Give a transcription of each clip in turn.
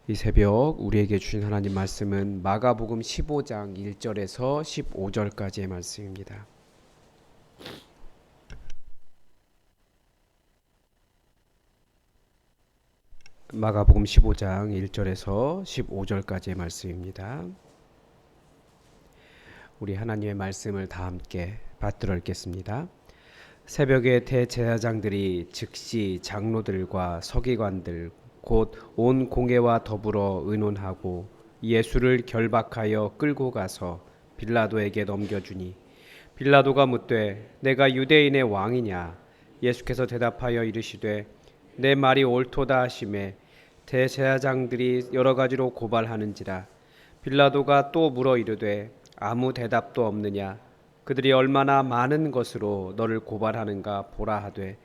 이 새벽 우리에게 주신 하나님 말씀은 마가복음 15장 1절에서 15절까지의 말씀입니다. 마가복음 15장 1절에서 15절까지의 말씀입니다. 우리 하나님의 말씀을 다 함께 받들어 읽겠습니다. 새벽에 대제사장들이 즉시 장로들과 서기관들 곧 온 공회와 더불어 의논하고 예수를 결박하여 끌고 가서 빌라도에게 넘겨주니 빌라도가 묻되 내가 유대인의 왕이냐? 예수께서 대답하여 이르시되 내 말이 옳도다 하시매 대제사장들이 여러 가지로 고발하는지라. 빌라도가 또 물어 이르되 아무 대답도 없느냐? 그들이 얼마나 많은 것으로 너를 고발하는가 보라 하되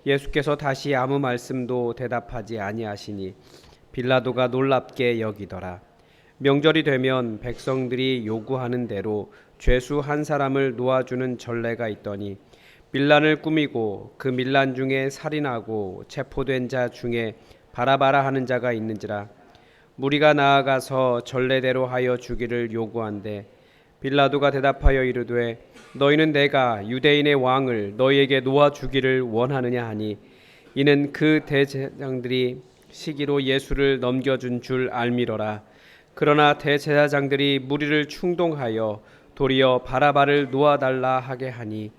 예수께서 다시 아무 말씀도 대답하지 아니하시니 빌라도가 놀랍게 여기더라. 명절이 되면 백성들이 요구하는 대로 죄수 한 사람을 놓아주는 전례가 있더니 밀란을 꾸미고 그 밀란 중에 살인하고 체포된 자 중에 바라바라 하는 자가 있는지라. 무리가 나아가서 전례대로 하여 주기를 요구한대 빌라도가 대답하여 이르되 너희는 내가 유대인의 왕을 너희에게 놓아 주기를 원하느냐 하니 이는 그 대제사장들이 시기로 예수를 넘겨준 줄 알미러라. 그러나 대제사장들이 무리를 충동하여 도리어 바라바를 놓아달라 하게 하니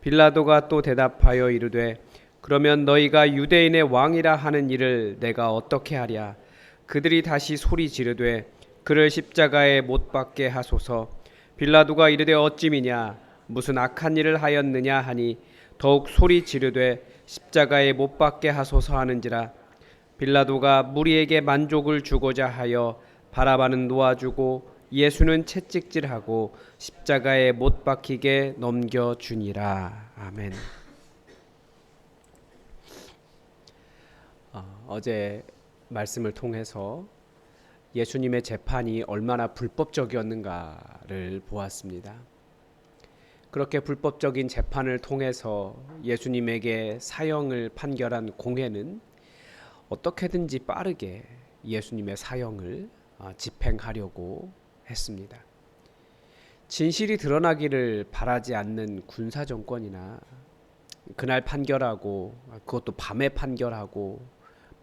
빌라도가 또 대답하여 이르되 그러면 너희가 유대인의 왕이라 하는 일을 내가 어떻게 하랴. 그들이 다시 소리 지르되 그를 십자가에 못 박게 하소서. 빌라도가 이르되 어찌미냐 무슨 악한 일을 하였느냐 하니 더욱 소리 지르되 십자가에 못 박게 하소서 하는지라. 빌라도가 무리에게 만족을 주고자 하여 바라바는 놓아주고 예수는 채찍질하고 십자가에 못 박히게 넘겨주니라. 아멘. 어제 말씀을 통해서 예수님의 재판이 얼마나 불법적이었는가를 보았습니다. 그렇게 불법적인 재판을 통해서 예수님에게 사형을 판결한 공회는 어떻게든지 빠르게 예수님의 사형을 집행하려고 했습니다. 진실이 드러나기를 바라지 않는 군사정권이나 그날 판결하고 그것도 밤에 판결하고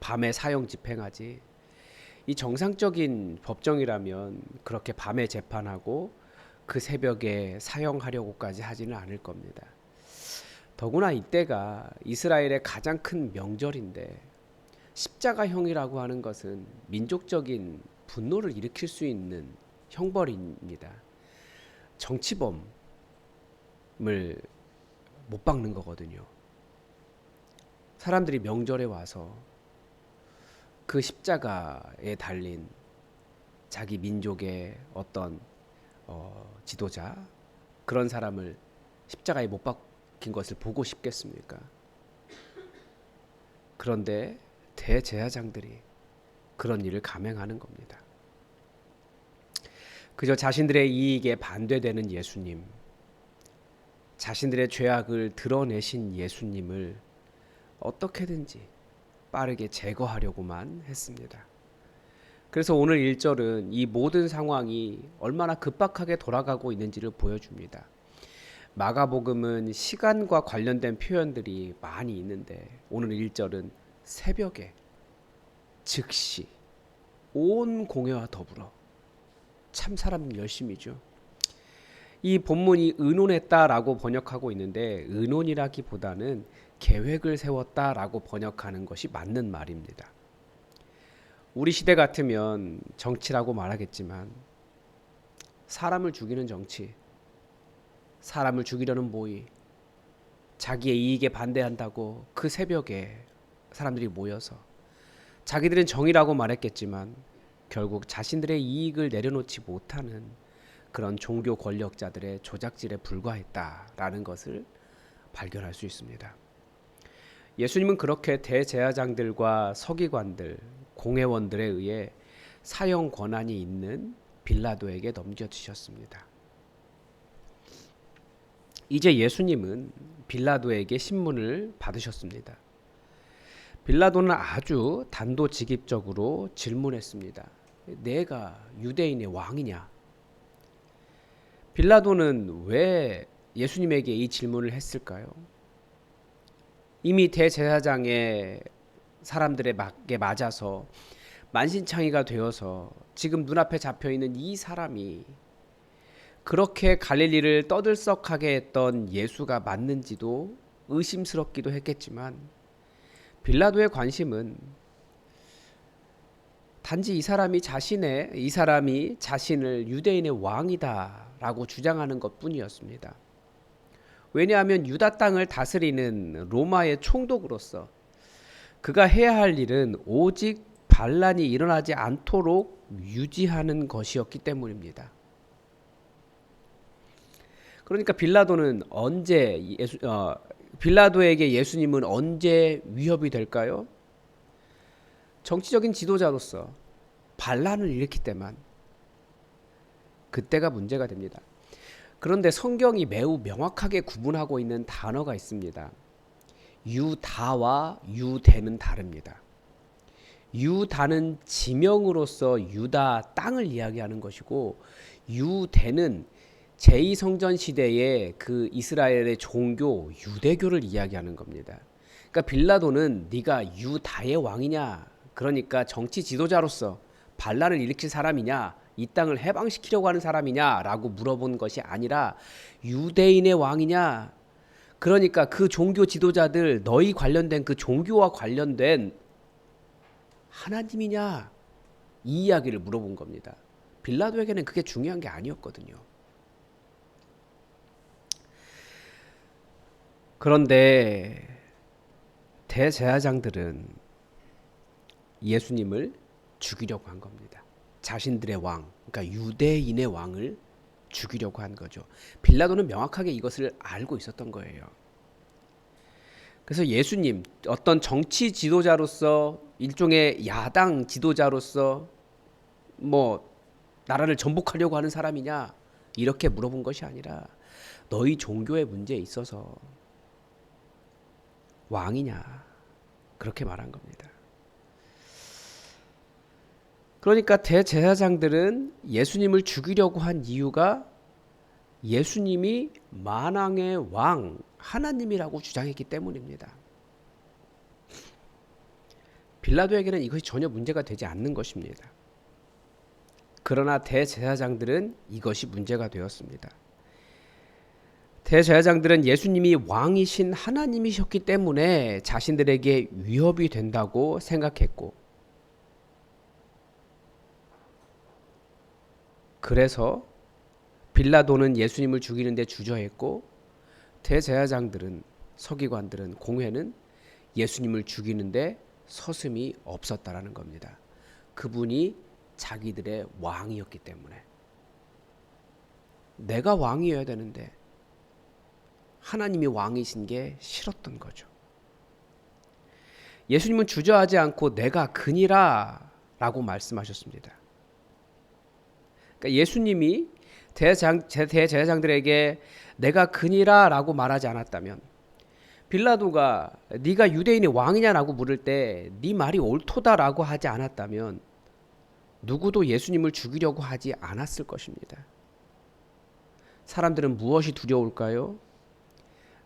밤에 사형 집행하지, 이 정상적인 법정이라면 그렇게 밤에 재판하고 그 새벽에 사형하려고까지 하지는 않을 겁니다. 더구나 이때가 이스라엘의 가장 큰 명절인데 십자가형이라고 하는 것은 민족적인 분노를 일으킬 수 있는 형벌입니다. 정치범을 못 박는 거거든요. 사람들이 명절에 와서 그 십자가에 달린 자기 민족의 어떤 지도자, 그런 사람을 십자가에 못 박힌 것을 보고 싶겠습니까? 그런데 대제사장들이 그런 일을 감행하는 겁니다. 그저 자신들의 이익에 반대되는 예수님, 자신들의 죄악을 드러내신 예수님을 어떻게든지 빠르게 제거하려고만 했습니다. 그래서 오늘 1절은 이 모든 상황이 얼마나 급박하게 돌아가고 있는지를 보여줍니다. 마가복음은 시간과 관련된 표현들이 많이 있는데 오늘 1절은 새벽에 즉시 온 공회와 더불어, 참 사람 열심이죠. 이 본문이 의논했다라고 번역하고 있는데 의논이라기보다는 계획을 세웠다라고 번역하는 것이 맞는 말입니다. 우리 시대 같으면 정치라고 말하겠지만 사람을 죽이는 정치, 사람을 죽이려는 모의, 자기의 이익에 반대한다고 그 새벽에 사람들이 모여서 자기들은 정의라고 말했겠지만 결국 자신들의 이익을 내려놓지 못하는 그런 종교 권력자들의 조작질에 불과했다라는 것을 발견할 수 있습니다. 예수님은 그렇게 대제사장들과 서기관들, 공회원들에 의해 사형 권한이 있는 빌라도에게 넘겨주셨습니다. 이제 예수님은 빌라도에게 신문을 받으셨습니다. 빌라도는 아주 단도직입적으로 질문했습니다. 내가 유대인의 왕이냐? 빌라도는 왜 예수님에게 이 질문을 했을까요? 이미 대제사장의 사람들에게 맞아서 만신창이가 되어서 지금 눈앞에 잡혀있는 이 사람이 그렇게 갈릴리를 떠들썩하게 했던 예수가 맞는지도 의심스럽기도 했겠지만 빌라도의 관심은 단지 이 사람이 자신을 유대인의 왕이다라고 주장하는 것뿐이었습니다. 왜냐하면 유다 땅을 다스리는 로마의 총독으로서 그가 해야 할 일은 오직 반란이 일어나지 않도록 유지하는 것이었기 때문입니다. 그러니까 빌라도에게 예수님은 언제 위협이 될까요? 정치적인 지도자로서 반란을 일으킬 때만 그때가 문제가 됩니다. 그런데 성경이 매우 명확하게 구분하고 있는 단어가 있습니다. 유다와 유대는 다릅니다. 유다는 지명으로서 유다 땅을 이야기하는 것이고 유대는 제2성전 시대의 그 이스라엘의 종교 유대교를 이야기하는 겁니다. 그러니까 빌라도는 네가 유다의 왕이냐, 그러니까 정치 지도자로서 반란을 일으킬 사람이냐, 이 땅을 해방시키려고 하는 사람이냐라고 물어본 것이 아니라 유대인의 왕이냐, 그러니까 그 종교 지도자들 너희 관련된 그 종교와 관련된 하나님이냐, 이 이야기를 물어본 겁니다. 빌라도에게는 그게 중요한 게 아니었거든요. 그런데 대제사장들은 예수님을 죽이려고 한 겁니다. 자신들의 왕, 그러니까 유대인의 왕을 죽이려고 한 거죠. 빌라도는 명확하게 이것을 알고 있었던 거예요. 그래서 예수님, 어떤 정치 지도자로서 일종의 야당 지도자로서 나라를 전복하려고 하는 사람이냐, 이렇게 물어본 것이 아니라 너희 종교의 문제에 있어서 왕이냐, 그렇게 말한 겁니다. 그러니까 대제사장들은 예수님을 죽이려고 한 이유가 예수님이 만왕의 왕, 하나님이라고 주장했기 때문입니다. 빌라도에게는 이것이 전혀 문제가 되지 않는 것입니다. 그러나 대제사장들은 이것이 문제가 되었습니다. 대제사장들은 예수님이 왕이신 하나님이셨기 때문에 자신들에게 위협이 된다고 생각했고, 그래서 빌라도는 예수님을 죽이는데 주저했고, 대제사장들은, 서기관들은, 공회는 예수님을 죽이는데 서슴이 없었다라는 겁니다. 그분이 자기들의 왕이었기 때문에. 내가 왕이어야 되는데 하나님이 왕이신 게 싫었던 거죠. 예수님은 주저하지 않고 내가 그니라 라고 말씀하셨습니다. 그러니까 예수님이 대제사장들에게 내가 그니라 라고 말하지 않았다면, 빌라도가 네가 유대인의 왕이냐라고 물을 때 네 말이 옳도다라고 하지 않았다면 누구도 예수님을 죽이려고 하지 않았을 것입니다. 사람들은 무엇이 두려울까요?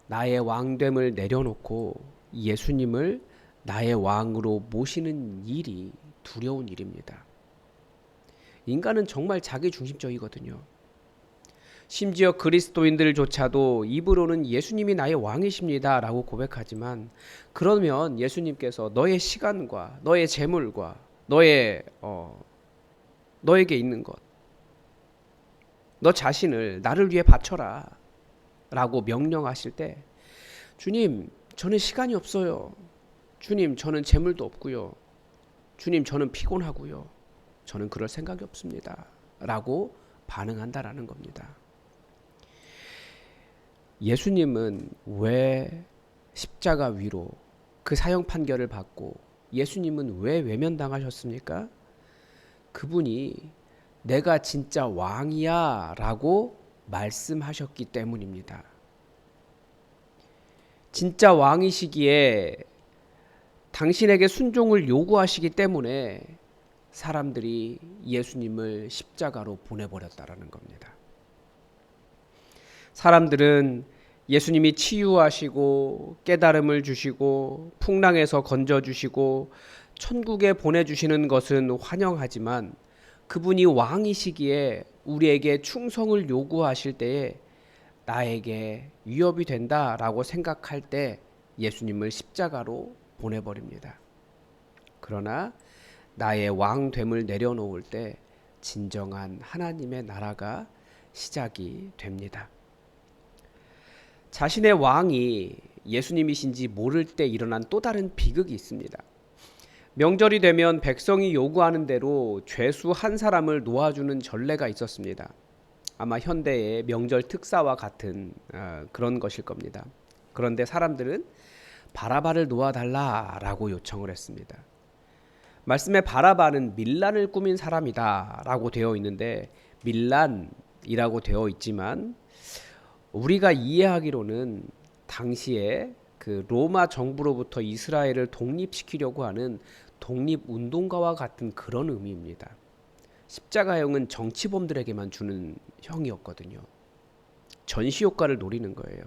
나의 왕됨을 내려놓고 예수님을 나의 왕으로 모시는 일이 두려운 일입니다. 인간은 정말 자기중심적이거든요. 심지어 그리스도인들조차도 입으로는 예수님이 나의 왕이십니다 라고 고백하지만, 그러면 예수님께서 너의 시간과 너의 재물과 너에게 있는 것, 너 자신을 나를 위해 바쳐라 라고 명령하실 때, 주님 저는 시간이 없어요, 주님 저는 재물도 없고요, 주님 저는 피곤하고요, 저는 그럴 생각이 없습니다 라고 반응한다라는 겁니다. 예수님은 왜 십자가 위로 그 사형 판결을 받고 예수님은 왜 외면당하셨습니까? 그분이 내가 진짜 왕이야 라고 말씀하셨기 때문입니다. 진짜 왕이시기에 당신에게 순종을 요구하시기 때문에 사람들이 예수님을 십자가로 보내버렸다라는 겁니다. 사람들은 예수님이 치유하시고 깨달음을 주시고 풍랑에서 건져주시고 천국에 보내주시는 것은 환영하지만 그분이 왕이시기에 우리에게 충성을 요구하실 때에 나에게 위협이 된다라고 생각할 때 예수님을 십자가로 보내버립니다. 그러나 나의 왕됨을 내려놓을 때 진정한 하나님의 나라가 시작이 됩니다. 자신의 왕이 예수님이신지 모를 때 일어난 또 다른 비극이 있습니다. 명절이 되면 백성이 요구하는 대로 죄수 한 사람을 놓아주는 전례가 있었습니다. 아마 현대의 명절 특사와 같은 그런 것일 겁니다. 그런데 사람들은 바라바를 놓아달라라고 요청을 했습니다. 말씀에 바라바는 밀란을 꾸민 사람이다 라고 되어 있는데 밀란이라고 되어 있지만 우리가 이해하기로는 당시에 그 로마 정부로부터 이스라엘을 독립시키려고 하는 독립운동가와 같은 그런 의미입니다. 십자가형은 정치범들에게만 주는 형이었거든요. 전시효과를 노리는 거예요.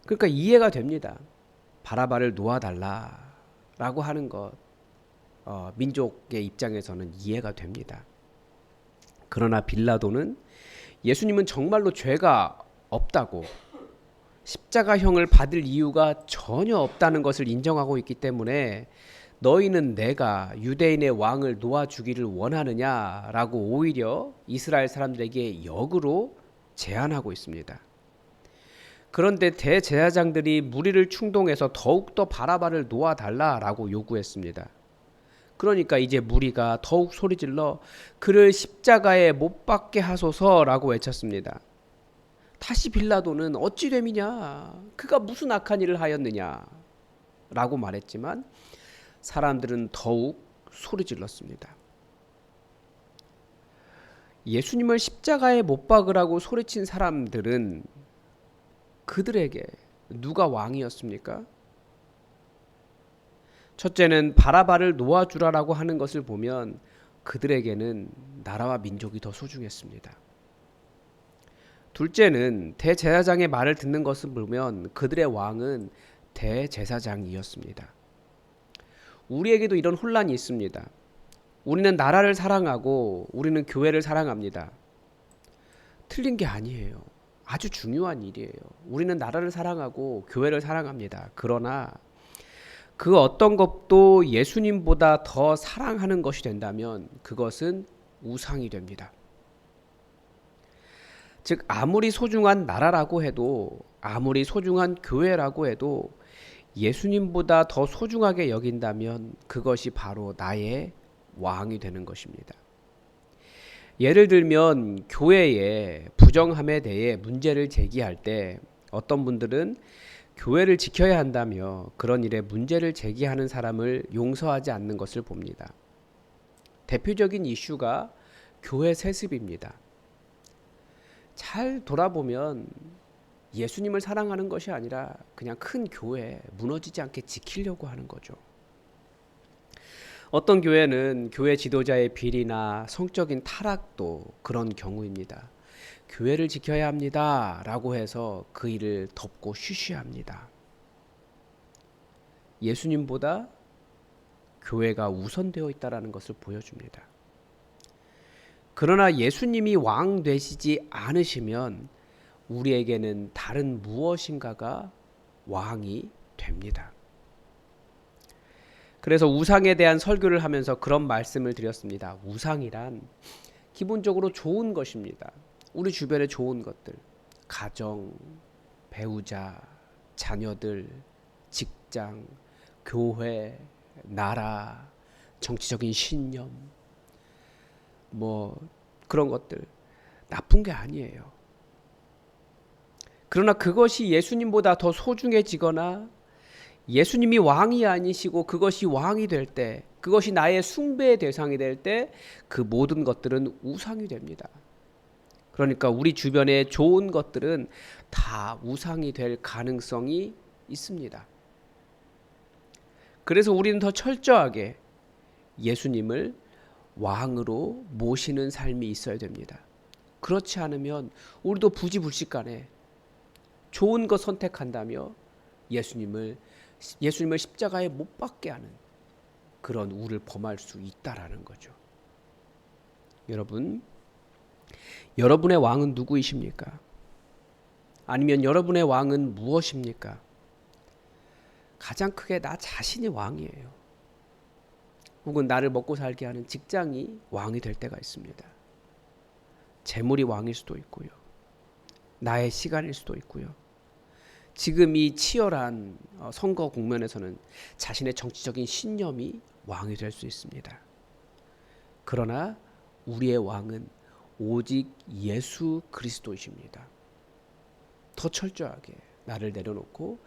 그러니까 이해가 됩니다. 바라바를 놓아달라라고 하는 것 민족의 입장에서는 이해가 됩니다. 그러나 빌라도는 예수님은 정말로 죄가 없다고 십자가형을 받을 이유가 전혀 없다는 것을 인정하고 있기 때문에 너희는 내가 유대인의 왕을 놓아주기를 원하느냐라고 오히려 이스라엘 사람들에게 역으로 제안하고 있습니다. 그런데 대제사장들이 무리를 충동해서 더욱더 바라바를 놓아달라라고 요구했습니다. 그러니까 이제 무리가 더욱 소리질러 그를 십자가에 못 박게 하소서라고 외쳤습니다. 다시 빌라도는 어찌 됨이냐, 그가 무슨 악한 일을 하였느냐 라고 말했지만 사람들은 더욱 소리질렀습니다. 예수님을 십자가에 못 박으라고 소리친 사람들은 그들에게 누가 왕이었습니까? 첫째는 바라바를 놓아주라라고 하는 것을 보면 그들에게는 나라와 민족이 더 소중했습니다. 둘째는 대제사장의 말을 듣는 것을 보면 그들의 왕은 대제사장이었습니다. 우리에게도 이런 혼란이 있습니다. 우리는 나라를 사랑하고 우리는 교회를 사랑합니다. 틀린 게 아니에요. 아주 중요한 일이에요. 우리는 나라를 사랑하고 교회를 사랑합니다. 그러나 그 어떤 것도 예수님보다 더 사랑하는 것이 된다면 그것은 우상이 됩니다. 즉 아무리 소중한 나라라고 해도 아무리 소중한 교회라고 해도 예수님보다 더 소중하게 여긴다면 그것이 바로 나의 왕이 되는 것입니다. 예를 들면 교회의 부정함에 대해 문제를 제기할 때 어떤 분들은 교회를 지켜야 한다며 그런 일에 문제를 제기하는 사람을 용서하지 않는 것을 봅니다. 대표적인 이슈가 교회 세습입니다. 잘 돌아보면 예수님을 사랑하는 것이 아니라 그냥 큰 교회 무너지지 않게 지키려고 하는 거죠. 어떤 교회는 교회 지도자의 비리나 성적인 타락도 그런 경우입니다. 교회를 지켜야 합니다 라고 해서 그 일을 덮고 쉬쉬합니다. 예수님보다 교회가 우선되어 있다는 것을 보여줍니다. 그러나 예수님이 왕 되시지 않으시면 우리에게는 다른 무엇인가가 왕이 됩니다. 그래서 우상에 대한 설교를 하면서 그런 말씀을 드렸습니다. 우상이란 기본적으로 좋은 것입니다. 우리 주변에 좋은 것들, 가정, 배우자, 자녀들, 직장, 교회, 나라, 정치적인 신념, 그런 것들 나쁜 게 아니에요. 그러나 그것이 예수님보다 더 소중해지거나 예수님이 왕이 아니시고 그것이 왕이 될 때, 그것이 나의 숭배의 대상이 될 때 그 모든 것들은 우상이 됩니다. 그러니까 우리 주변의 좋은 것들은 다 우상이 될 가능성이 있습니다. 그래서 우리는 더 철저하게 예수님을 왕으로 모시는 삶이 있어야 됩니다. 그렇지 않으면 우리도 부지불식간에 좋은 것 선택한다며 예수님을 십자가에 못 박게 하는 그런 우를 범할 수 있다라는 거죠. 여러분, 여러분의 왕은 누구이십니까? 아니면 여러분의 왕은 무엇입니까? 가장 크게 나 자신이 왕이에요. 혹은 나를 먹고 살게 하는 직장이 왕이 될 때가 있습니다. 재물이 왕일 수도 있고요. 나의 시간일 수도 있고요. 지금 이 치열한 선거 국면에서는 자신의 정치적인 신념이 왕이 될 수 있습니다. 그러나 우리의 왕은 오직 예수 그리스도이십니다. 더 철저하게 나를 내려놓고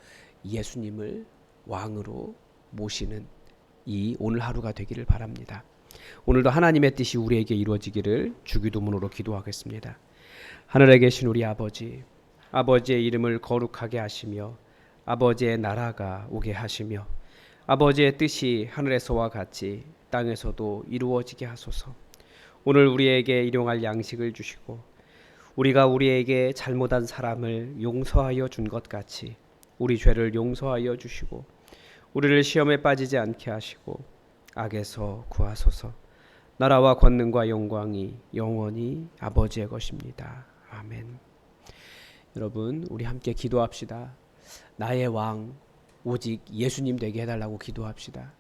예수님을 왕으로 모시는 이 오늘 하루가 되기를 바랍니다. 오늘도 하나님의 뜻이 우리에게 이루어지기를 주기도문으로 기도하겠습니다. 하늘에 계신 우리 아버지, 아버지의 이름을 거룩하게 하시며 아버지의 나라가 오게 하시며 아버지의 뜻이 하늘에서와 같이 땅에서도 이루어지게 하소서. 오늘 우리에게 일용할 양식을 주시고 우리가 우리에게 잘못한 사람을 용서하여 준 것 같이 우리 죄를 용서하여 주시고 우리를 시험에 빠지지 않게 하시고 악에서 구하소서. 나라와 권능과 영광이 영원히 아버지의 것입니다. 아멘. 여러분, 우리 함께 기도합시다. 나의 왕 오직 예수님 되게 해달라고 기도합시다.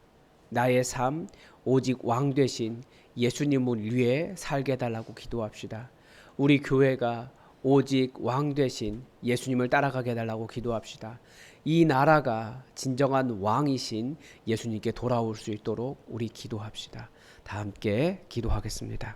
나의 삶 오직 왕 되신 예수님을 위해 살게 해달라고 기도합시다. 우리 교회가 오직 왕 되신 예수님을 따라가게 해달라고 기도합시다. 이 나라가 진정한 왕이신 예수님께 돌아올 수 있도록 우리 기도합시다. 다 함께 기도하겠습니다.